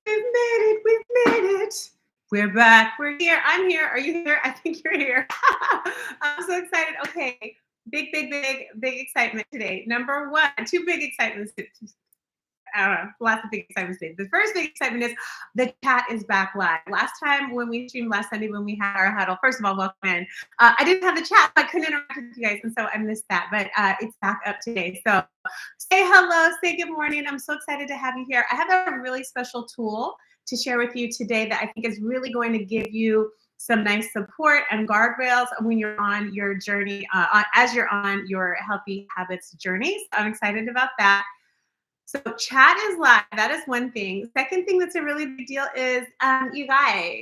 We've made it. We've made it. We're back. We're here. I'm here. Are you here? I think you're here. I'm so excited. Okay. Big excitement today. Number one, two big excitements. I don't know, lots of big excitement today. The first big excitement is the chat is back live. Last time when we streamed last Sunday when we had our huddle, first of all, welcome in. I didn't have the chat, so I couldn't interact with you guys, and so I missed that. But it's back up today. So say hello, say good morning. I'm so excited to have you here. I have a really special tool to share with you today that I think is really going to give you some nice support and guardrails when you're on your journey, as you're on your healthy habits journey. So I'm excited about that. So chat is live. That is one thing. Second thing that's a really big deal is you guys.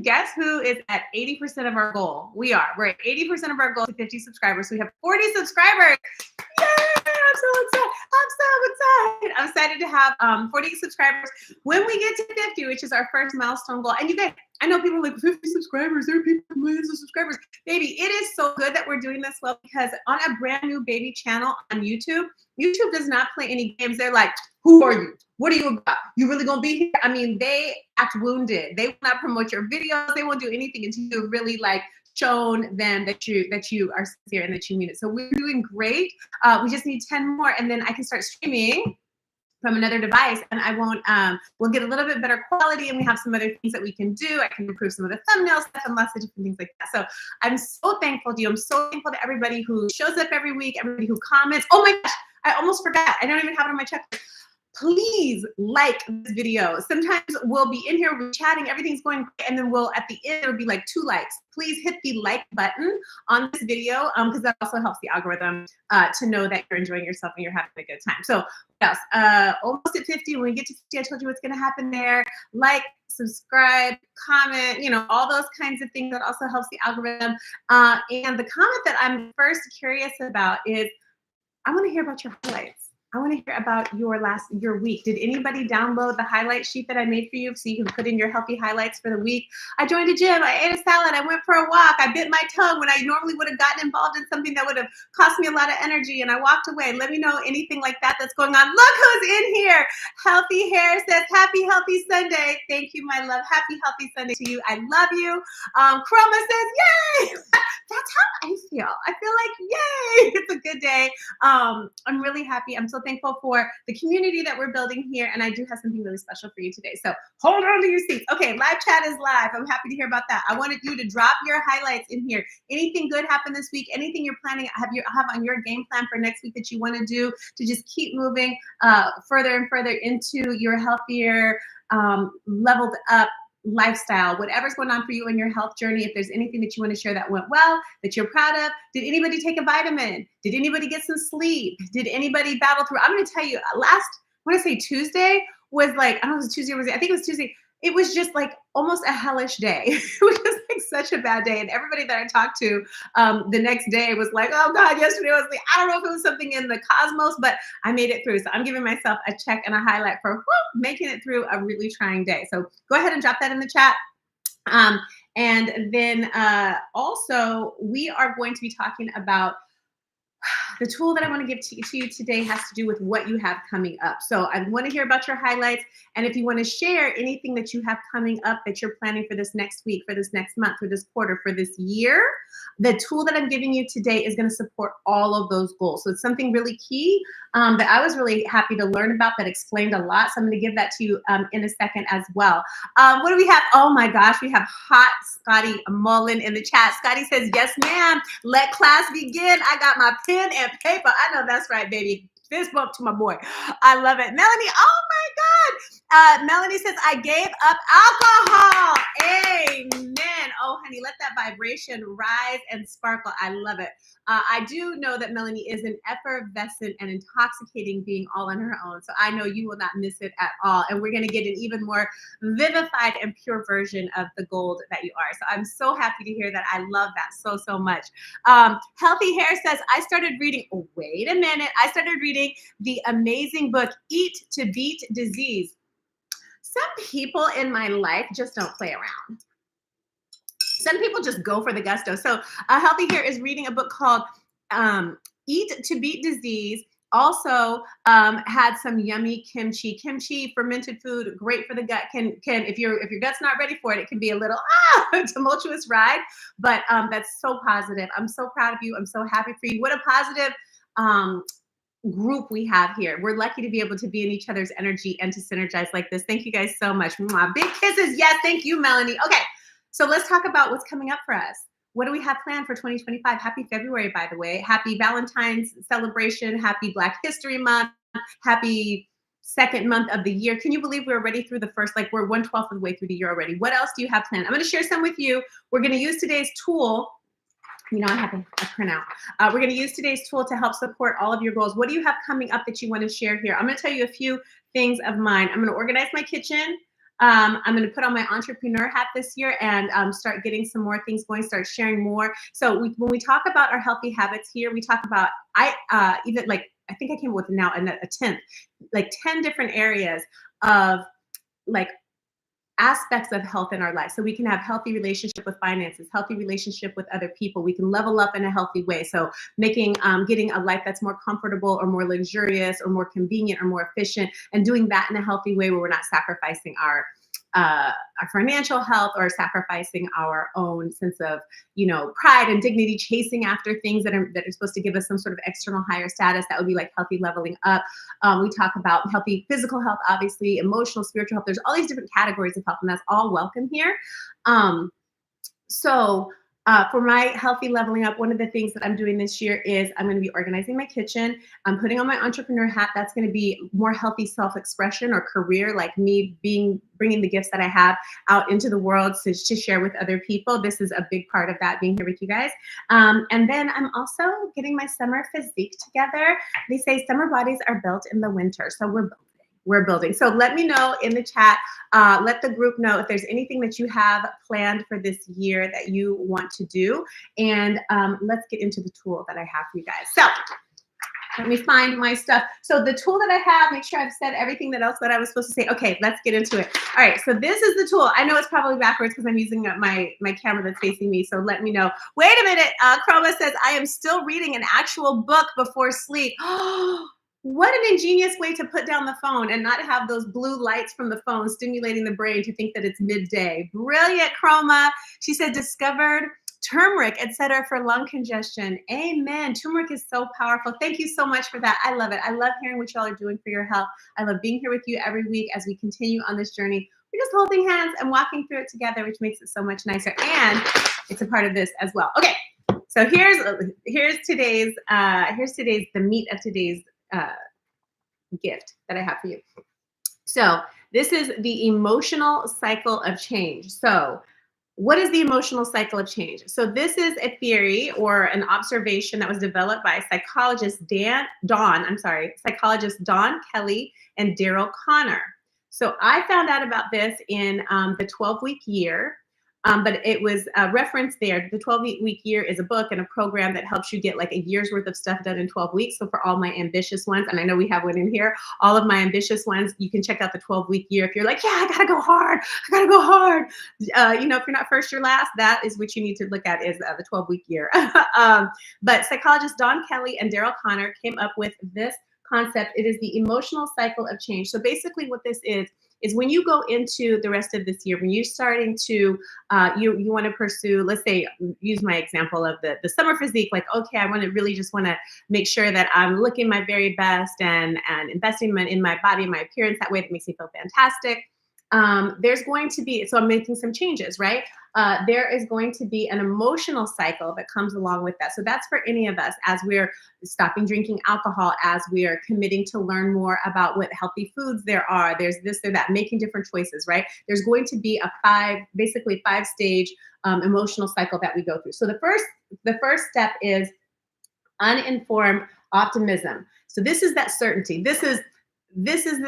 Guess who is at 80% of our goal? We are. We're at 80% of our goal to 50 subscribers. So we have 40 subscribers. Yay! I'm so excited. I'm excited to have 40 subscribers when we get to 50, which is our first milestone goal. And you guys, I know people are like 50 subscribers. There are people with millions of subscribers. Baby, it is so good that we're doing this well because on a brand new baby channel on YouTube, YouTube does not play any games. They're like, who are you? What are you about? You really gonna be here? I mean, they act wounded. They will not promote your videos. They won't do anything until you really like shown them that you are sincere and that you mean it. So we're doing great. We just need 10 more, and then I can start streaming from another device, and I won't. We'll get a little bit better quality, and we have some other things that we can do. I can improve some of the thumbnail stuff and lots of different things like that. So I'm so thankful to you. I'm so thankful to everybody who shows up every week, everybody who comments. Oh my gosh, I almost forgot. I don't even have it on my checklist. Please like this video. Sometimes we'll be in here, we're chatting, everything's going great, and then we'll at the end there'll be like 2 likes. Please hit the like button on this video because that also helps the algorithm to know that you're enjoying yourself and you're having a good time. So yes, almost at 50. When we get to 50, I told you what's going to happen there. Like, subscribe, comment, all those kinds of things. That also helps the algorithm. And the comment that I'm first curious about is, I want to hear about your highlights. I want to hear about your week. Did anybody download the highlight sheet that I made for you so you can put in your healthy highlights for the week? I joined a gym. I ate a salad. I went for a walk. I bit my tongue when I normally would have gotten involved in something that would have cost me a lot of energy, and I walked away. Let me know anything like that that's going on. Look who's in here. Healthy Hair says, happy healthy Sunday. Thank you, my love. Happy healthy Sunday to you. I love you. Chroma says, yay. That's how I feel. I feel like, yay. It's a good day. I'm really happy. I'm so thankful for the community that we're building here, and I do have something really special for you today. So hold on to your seats. Okay, live chat is live. I'm happy to hear about that. I wanted you to drop your highlights in here. Anything good happened this week? Anything you're planning have on your game plan for next week that you want to do to just keep moving further and further into your healthier, leveled up lifestyle, whatever's going on for you in your health journey. If there's anything that you want to share that went well, that you're proud of. Did anybody take a vitamin? Did anybody get some sleep? Did anybody battle through? I'm going to tell you, I want to say Tuesday was like, I don't know if it was Tuesday or Wednesday. I think it was Tuesday. It was just like almost a hellish day. It was just like such a bad day. And everybody that I talked to the next day was like, oh God, yesterday was like, I don't know if it was something in the cosmos, but I made it through. So I'm giving myself a check and a highlight for making it through a really trying day. So go ahead and drop that in the chat. And then also we are going to be talking about the tool that I want to give to you today has to do with what you have coming up. So I want to hear about your highlights. And if you want to share anything that you have coming up that you're planning for this next week, for this next month, for this quarter, for this year, the tool that I'm giving you today is going to support all of those goals. So it's something really key that I was really happy to learn about that explained a lot. So I'm going to give that to you in a second as well. What do we have? Oh my gosh, we have hot Scotty Mullen in the chat. Scotty says, yes, ma'am. Let class begin. I got my pen and paper. I know that's right, baby. Fist bump to my boy. I love it. Melanie, oh my God. Melanie says, I gave up alcohol. Amen. Oh, honey, let that vibration rise and sparkle. I love it. I do know that Melanie is an effervescent and intoxicating being all on her own. So I know you will not miss it at all. And we're going to get an even more vivified and pure version of the gold that you are. So I'm so happy to hear that. I love that so, so much. Healthy Hair says, I started reading, oh, wait a minute. I started reading the amazing book, Eat to Beat Disease. Some people in my life just don't play around. Some people just go for the gusto. So Healthy Hair is reading a book called Eat to Beat Disease, also had some yummy kimchi. Kimchi, fermented food, great for the gut. Can if your gut's not ready for it, it can be a little tumultuous ride. But that's so positive. I'm so proud of you. I'm so happy for you. What a positive um, group we have here. We're lucky to be able to be in each other's energy and to synergize like this. Thank you guys so much. Mwah. Big kisses. Yes, thank you, Melanie. Okay, so let's talk about what's coming up for us. What do we have planned for 2025? Happy February, by the way. Happy Valentine's celebration. Happy Black History Month. Happy second month of the year. Can you believe we're already through the first, like we're 1/12 of the way through the year already. What else do you have planned? I'm going to share some with you. We're going to use today's tool. You know, I have a printout. We're going to use today's tool to help support all of your goals. What do you have coming up that you want to share here? I'm going to tell you a few things of mine. I'm going to organize my kitchen. I'm going to put on my entrepreneur hat this year and start getting some more things going, start sharing more. So when we talk about our healthy habits here, we talk about, even like, I think I came up with now a 10th, like 10 different areas of like aspects of health in our life. So we can have healthy relationship with finances, healthy relationship with other people. We can level up in a healthy way. So making, getting a life that's more comfortable or more luxurious or more convenient or more efficient, and doing that in a healthy way where we're not sacrificing our financial health or sacrificing our own sense of, you know, pride and dignity, chasing after things that are supposed to give us some sort of external higher status. That would be like healthy leveling up. We talk about healthy physical health, obviously, emotional, spiritual health. There's all these different categories of health, and that's all welcome here. For my healthy leveling up, one of the things that I'm doing this year is I'm going to be organizing my kitchen. I'm putting on my entrepreneur hat. That's going to be more healthy self-expression or career, like me bringing the gifts that I have out into the world to share with other people. This is a big part of that, being here with you guys. And then I'm also getting my summer physique together. They say summer bodies are built in the winter. So we're building. So let me know in the chat, let the group know if there's anything that you have planned for this year that you want to do. And let's get into the tool that I have for you guys. So let me find my stuff. So the tool that I have, make sure I've said everything else that I was supposed to say. Okay, let's get into it. All right, so this is the tool. I know it's probably backwards because I'm using my camera that's facing me, so let me know. Wait a minute, Chroma says, I am still reading an actual book before sleep. What an ingenious way to put down the phone and not have those blue lights from the phone stimulating the brain to think that it's midday. Brilliant, Chroma. She said, discovered turmeric, etc., for lung congestion. Amen. Turmeric is so powerful. Thank you so much for that. I love it. I love hearing what y'all are doing for your health. I love being here with you every week as we continue on this journey. We're just holding hands and walking through it together, which makes it so much nicer. And it's a part of this as well. Okay. So here's today's the meat of today's gift that I have for you. So this is the emotional cycle of change. So what is the emotional cycle of change? So this is a theory or an observation that was developed by psychologist Don Kelly and Daryl Connor. So I found out about this in the 12-week year. But it was referenced there. The 12-week year is a book and a program that helps you get like a year's worth of stuff done in 12 weeks. So for all my ambitious ones, and I know we have one in here, all of my ambitious ones, you can check out the 12-week year. If you're like, yeah, I gotta go hard. You know, if you're not first, you're last. That is what you need to look at is the 12-week year. But psychologist Don Kelly and Daryl Connor came up with this concept. It is the emotional cycle of change. So basically what this is when you go into the rest of this year, when you're starting to, you want to pursue, let's say, use my example of the summer physique, like, okay, I really just want to make sure that I'm looking my very best and investing in my body and my appearance that way that makes me feel fantastic. There's going to be, so I'm making some changes, right? There is going to be an emotional cycle that comes along with that. So that's for any of us as we're stopping drinking alcohol, as we are committing to learn more about what healthy foods there are. There's this or that, making different choices, right? There's going to be basically 5-stage emotional cycle that we go through. So the first step is uninformed optimism. So this is that certainty. This is this is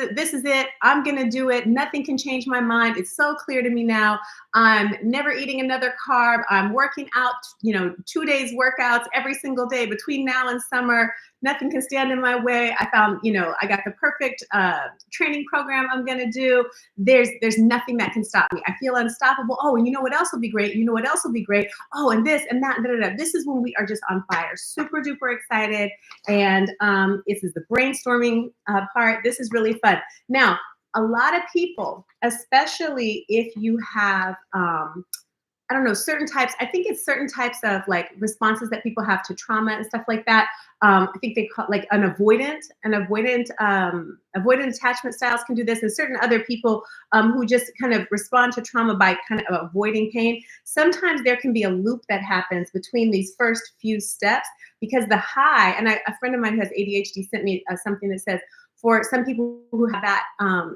it. I'm gonna do it. Nothing can change my mind. It's so clear to me now. I'm never eating another carb. I'm working out, 2 days workouts every single day between now and summer. Nothing can stand in my way. I found, I got the perfect training program I'm gonna do. There's nothing that can stop me. I feel unstoppable. Oh, and you know what else will be great? You know what else will be great? Oh, and this and that. Da, da, da. This is when we are just on fire. Super duper excited. And this is the brainstorming part. This is really fun. Now, a lot of people, especially if you have, I don't know, certain types, I think it's certain types of like responses that people have to trauma and stuff like that. I think they call like avoidant attachment styles can do this, and certain other people who just kind of respond to trauma by kind of avoiding pain. Sometimes there can be a loop that happens between these first few steps because the high, and a friend of mine who has ADHD sent me something that says, for some people who have that,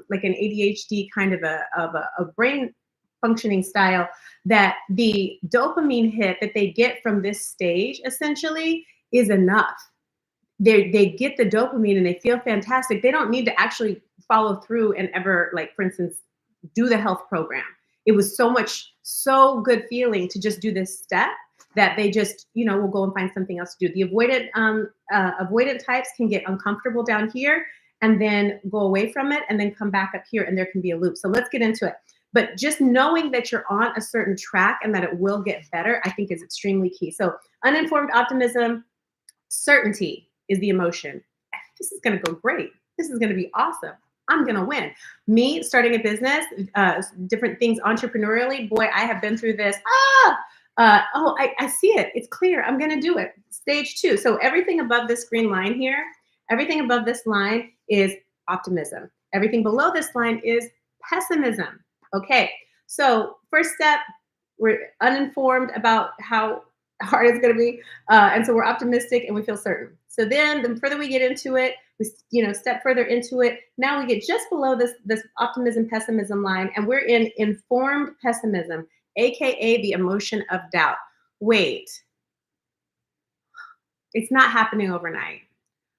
like an ADHD kind of a brain functioning style, that the dopamine hit that they get from this stage essentially is enough. They get the dopamine and they feel fantastic. They don't need to actually follow through and ever, like, for instance, do the health program. It was so good feeling to just do this step that they just, will go and find something else to do. The avoidant types can get uncomfortable down here and then go away from it and then come back up here, and there can be a loop. So let's get into it. But just knowing that you're on a certain track and that it will get better, I think is extremely key. So uninformed optimism, certainty is the emotion. This is going to go great. This is going to be awesome. I'm going to win. Me starting a business, different things entrepreneurially, boy, I have been through this. I see it. It's clear. I'm going to do it. Stage 2. So everything above this green line here, everything above this line is optimism. Everything below this line is pessimism. Okay, so first step, we're uninformed about how hard it's going to be, and so we're optimistic and we feel certain. So then the further we get into it, we step further into it. Now we get just below this optimism pessimism line, and we're in informed pessimism, aka the emotion of doubt. Wait, it's not happening overnight.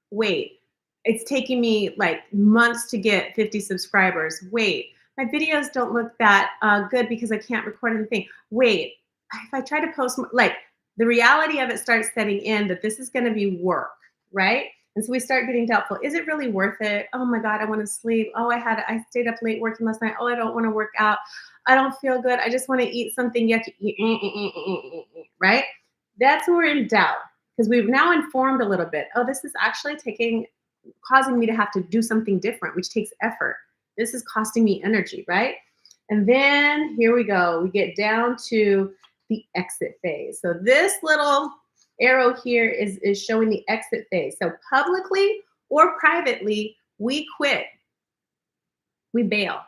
Wait, it's taking me like months to get 50 subscribers. Wait, my videos don't look that good because I can't record anything. Wait, if I try to post, like, the reality of it starts setting in that this is going to be work, right? And so we start getting doubtful. Is it really worth it? Oh my God, I want to sleep. Oh, I stayed up late working last night. Oh, I don't want to work out. I don't feel good. I just want to eat something yucky, right? That's when we're in doubt, because we've now informed a little bit. Oh, this is actually causing me to have to do something different, which takes effort. This is costing me energy, right? And then here we go. We get down to the exit phase. So this little arrow here is showing the exit phase. So publicly or privately, we quit. We bail.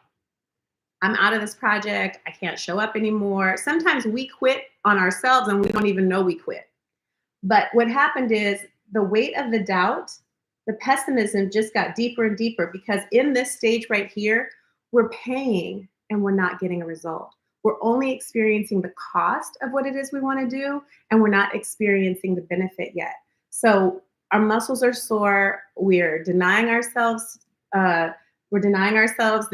I'm out of this project. I can't show up anymore. Sometimes we quit on ourselves and we don't even know we quit. But what happened is the weight of the doubt, the pessimism just got deeper and deeper, because in this stage right here, we're paying and we're not getting a result. We're only experiencing the cost of what it is we want to do, and we're not experiencing the benefit yet. So our muscles are sore. We're denying ourselves. The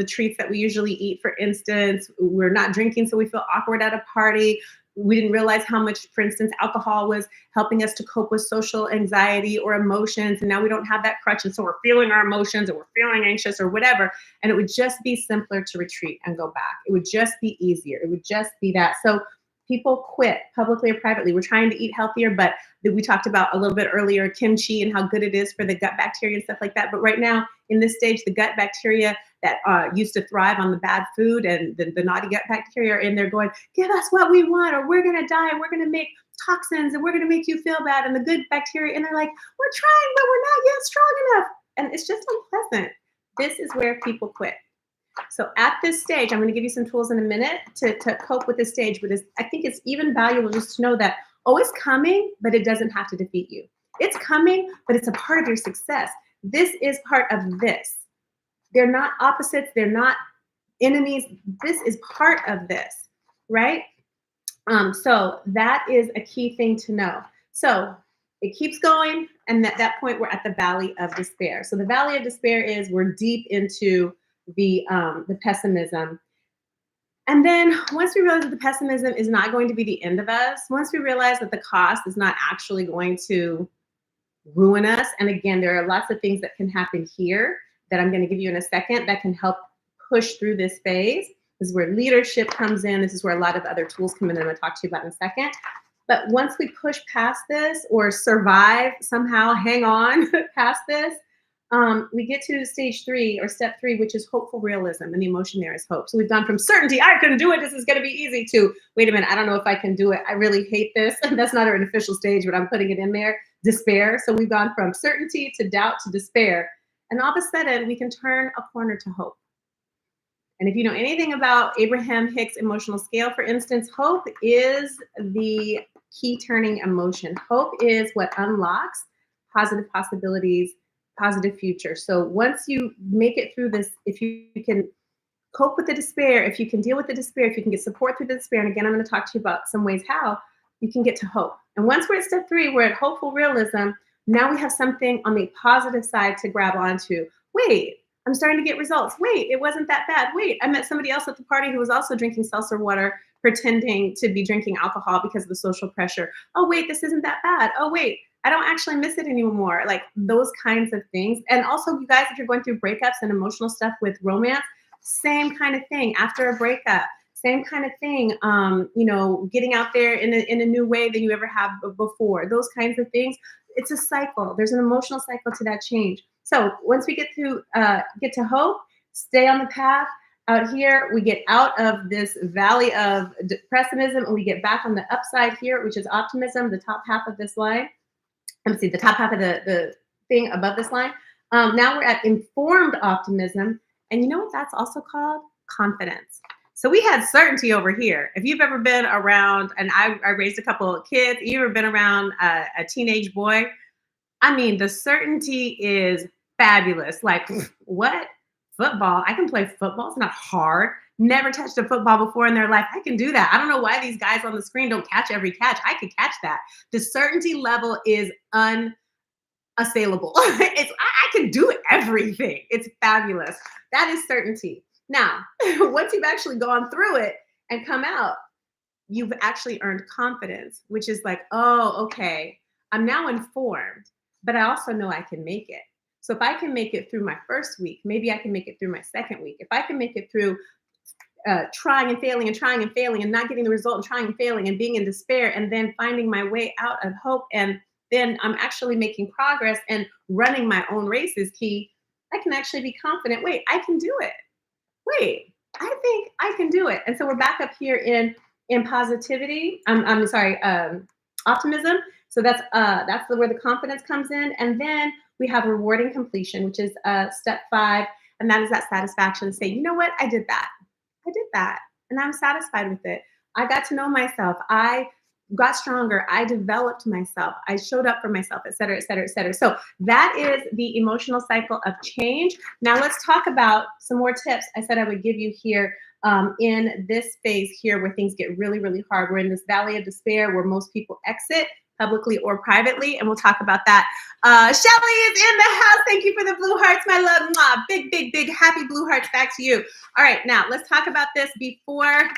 treats that we usually eat. For instance, we're not drinking, so we feel awkward at a party. We didn't realize how much, for instance, alcohol was helping us to cope with social anxiety or emotions. And now we don't have that crutch. And so we're feeling our emotions, or we're feeling anxious or whatever. And it would just be simpler to retreat and go back. It would just be easier. It would just be that. So people quit publicly or privately. We're trying to eat healthier, but we talked about a little bit earlier, kimchi and how good it is for the gut bacteria and stuff like that. But right now in this stage, the gut bacteria that used to thrive on the bad food and the naughty gut bacteria are in there going, give us what we want, or we're going to die, and we're going to make toxins, and we're going to make you feel bad. And the good bacteria, and they're like, we're trying, but we're not yet strong enough. And it's just unpleasant. This is where people quit. So at this stage, I'm going to give you some tools in a minute to cope with this stage. But I think it's even valuable just to know that, oh, it's coming, but it doesn't have to defeat you. It's coming, but it's a part of your success. This is part of this. They're not opposites. They're not enemies. This is part of this, right? So that is a key thing to know. So It keeps going, and at that point, we're at the valley of despair. So the valley of despair is we're deep into the pessimism. And then once we realize that the pessimism is not going to be the end of us, once we realize that the cost is not actually going to ruin us, and again, there are lots of things that can happen here that I'm going to give you in a second that can help push through this phase. This is where leadership comes in. This is where a lot of other tools come in that I'm going to talk to you about in a second. But once we push past this or survive, somehow hang on past this, we get to stage 3 or step 3, which is hopeful realism, and the emotion there is hope. So we've gone from certainty, I can do it, this is going to be easy, to wait a minute, I don't know if I can do it, I really hate this. That's not an official stage, but I'm putting it in there. Despair. So we've gone from certainty to doubt to despair, and all of a sudden we can turn a corner to hope. And if you know anything about Abraham Hicks emotional scale, for instance, hope is the key turning emotion. Hope is what unlocks positive possibilities, positive future. So once you make it through this, if you can cope with the despair, if you can deal with the despair, if you can get support through the despair, and again, I'm going to talk to you about some ways how you can get to hope. And once we're at step 3, we're at hopeful realism. Now we have something on the positive side to grab onto. Wait, I'm starting to get results. Wait, it wasn't that bad. Wait, I met somebody else at the party who was also drinking seltzer water, pretending to be drinking alcohol because of the social pressure. Oh, wait, this isn't that bad. Oh, wait, I don't actually miss it anymore. Like those kinds of things. And also, you guys, if you're going through breakups and emotional stuff with romance, same kind of thing. After a breakup, same kind of thing. Getting out there in a new way than you ever have before. Those kinds of things. It's a cycle. There's an emotional cycle to that change. So once we get to hope, stay on the path. Out here, we get out of this valley of pessimism, and we get back on the upside here, which is optimism, the top half of this line. Let me see, the top half of the thing above this line. Now we're at informed optimism. And you know what that's also called? Confidence. So we had certainty over here. If you've ever been around, and I raised a couple of kids, you've ever been around a teenage boy, I mean, the certainty is fabulous. Like, what? Football? I can play football. It's not hard. Never touched a football before in their life. I can do that. I don't know why these guys on the screen don't catch every catch. I could catch that. The certainty level is unassailable. I can do everything. It's fabulous. That is certainty. Now, once you've actually gone through it and come out, you've actually earned confidence, which is like, oh, okay, I'm now informed, but I also know I can make it. So if I can make it through my first week, maybe I can make it through my second week. If I can make it through trying and failing and not getting the result and trying and failing and being in despair and then finding my way out of hope, and then I'm actually making progress and running my own race is key, I can actually be confident. Wait, I can do it. Wait, I think I can do it. And so we're back up here in positivity. I'm sorry, optimism. So that's where the confidence comes in. And then we have rewarding completion, which is step 5. And that is that satisfaction to say, you know what? I did that. And I'm satisfied with it. I got to know myself. I got stronger. I developed myself. I showed up for myself, et cetera, et cetera, et cetera. So that is the emotional cycle of change. Now let's talk about some more tips I said I would give you here in this phase here where things get really, really hard. We're in this valley of despair where most people exit publicly or privately, and we'll talk about that. Shelly is in the house. Thank you for the blue hearts, my love. Mwah. Big, big, big happy blue hearts back to you. All right, now let's talk about this before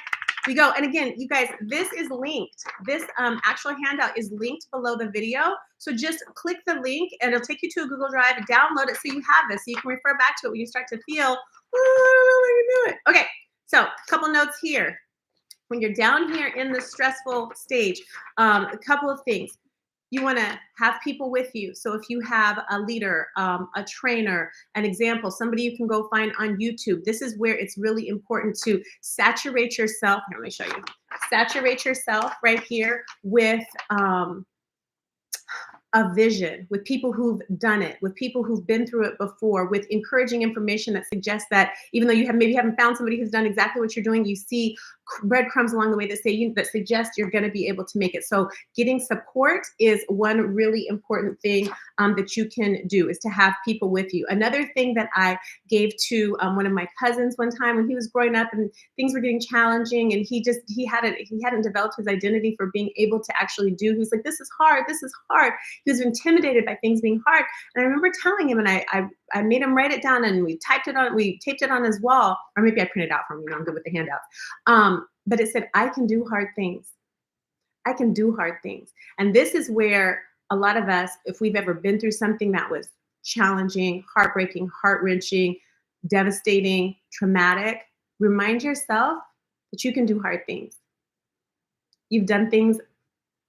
we go. And again, you guys, this is linked. This actual handout is linked below the video. So just click the link and it'll take you to a Google Drive, download it so you have this, so you can refer back to it when you start to feel, oh, I can do it. Okay, so a couple notes here. When you're down here in the stressful stage, a couple of things. You want to have people with you. So if you have a leader, a trainer, an example, somebody you can go find on YouTube, this is where it's really important to saturate yourself. Here, let me show you. Saturate yourself right here with a vision, with people who've done it, with people who've been through it before, with encouraging information that suggests that even though you maybe haven't found somebody who's done exactly what you're doing, you see breadcrumbs along the way that say that suggest you're going to be able to make it. So getting support is one really important thing that you can do, is to have people with you. Another thing that I gave to one of my cousins one time when he was growing up and things were getting challenging, and he hadn't developed his identity for being able to actually do. He was like, this is hard, this is hard. He was intimidated by things being hard. And I remember telling him, and I made him write it down, and we taped it on his wall, or maybe I printed it out for him. I'm good with the handouts. But it said, I can do hard things. I can do hard things. And this is where a lot of us, if we've ever been through something that was challenging, heartbreaking, heart-wrenching, devastating, traumatic, remind yourself that you can do hard things. You've done things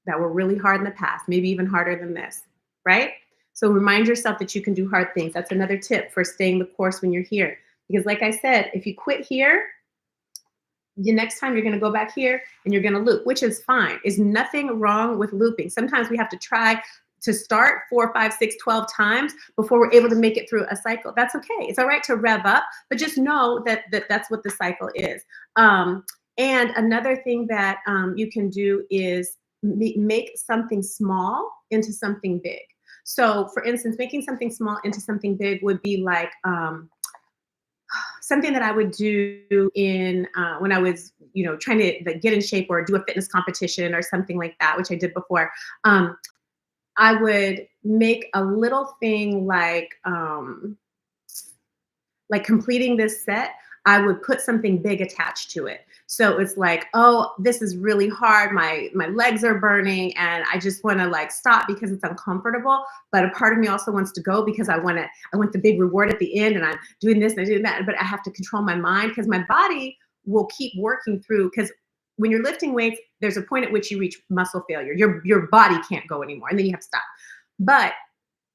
that were really hard in the past, maybe even harder than this, right? So remind yourself that you can do hard things. That's another tip for staying the course when you're here. Because like I said, if you quit here, the next time you're going to go back here and you're going to loop, which is fine. There's nothing wrong with looping. Sometimes we have to try to start 4, 5, 6, 12 times before we're able to make it through a cycle. That's okay. It's all right to rev up, but just know that that's what the cycle is. And another thing that you can do is make something small into something big. So for instance, making something small into something big would be like, something that I would do in when I was, trying to get in shape or do a fitness competition or something like that, which I did before. I would make a little thing like completing this set. I would put something big attached to it. So it's like, oh, this is really hard. My legs are burning and I just want to stop because it's uncomfortable. But a part of me also wants to go because I want the big reward at the end, and I'm doing this and I'm doing that. But I have to control my mind because my body will keep working through, because when you're lifting weights, there's a point at which you reach muscle failure. Your body can't go anymore, and then you have to stop. But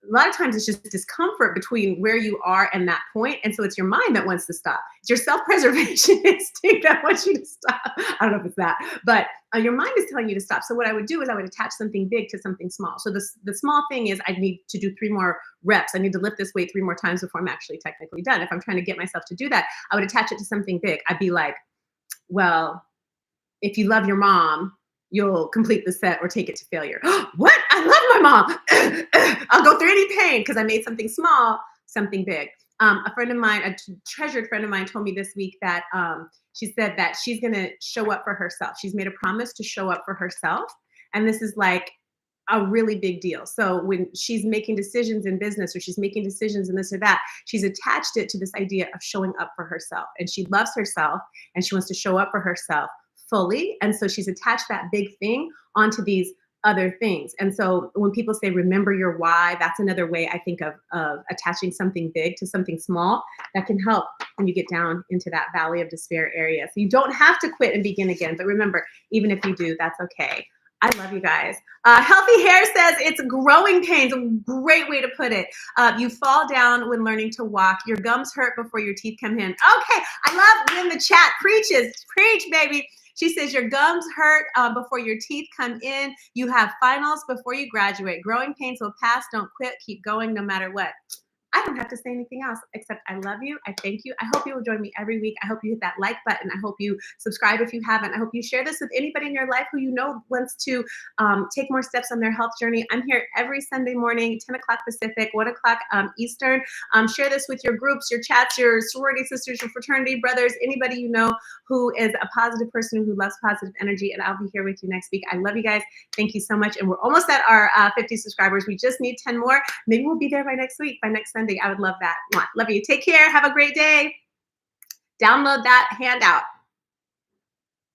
a lot of times it's just discomfort between where you are and that point. And so it's your mind that wants to stop. It's your self-preservation instinct that wants you to stop. I don't know if it's that, but your mind is telling you to stop. So what I would do is I would attach something big to something small. So the small thing is I need to do 3 more reps. I need to lift this weight 3 more times before I'm actually technically done. If I'm trying to get myself to do that, I would attach it to something big. I'd be like, well, if you love your mom, you'll complete the set or take it to failure. What? I love my mom. I'll go through any pain because I made something small, something big. A friend of mine, a treasured friend of mine, told me this week that she said that she's going to show up for herself. She's made a promise to show up for herself. And this is like a really big deal. So when she's making decisions in business or she's making decisions in this or that, she's attached it to this idea of showing up for herself. And she loves herself and she wants to show up for herself fully. And so she's attached that big thing onto these other things. And so when people say, remember your why, that's another way I think of attaching something big to something small that can help when you get down into that valley of despair area. So you don't have to quit and begin again. But remember, even if you do, that's okay. I love you guys. Healthy Hair says it's growing pains. A great way to put it. You fall down when learning to walk. Your gums hurt before your teeth come in. Okay, I love when the chat preaches. Preach, baby. She says your gums hurt before your teeth come in. You have finals before you graduate. Growing pains will pass. Don't quit. Keep going no matter what. I don't have to say anything else except I love you. I thank you. I hope you will join me every week. I hope you hit that like button. I hope you subscribe if you haven't. I hope you share this with anybody in your life who you know wants to take more steps on their health journey. I'm here every Sunday morning, 10 o'clock Pacific, 1 o'clock Eastern. Share this with your groups, your chats, your sorority sisters, your fraternity brothers, anybody you know who is a positive person who loves positive energy. And I'll be here with you next week. I love you guys. Thank you so much. And we're almost at our 50 subscribers. We just need 10 more. Maybe we'll be there by next week, by next Sunday. I would love that. Love you. Take care. Have a great day. Download that handout.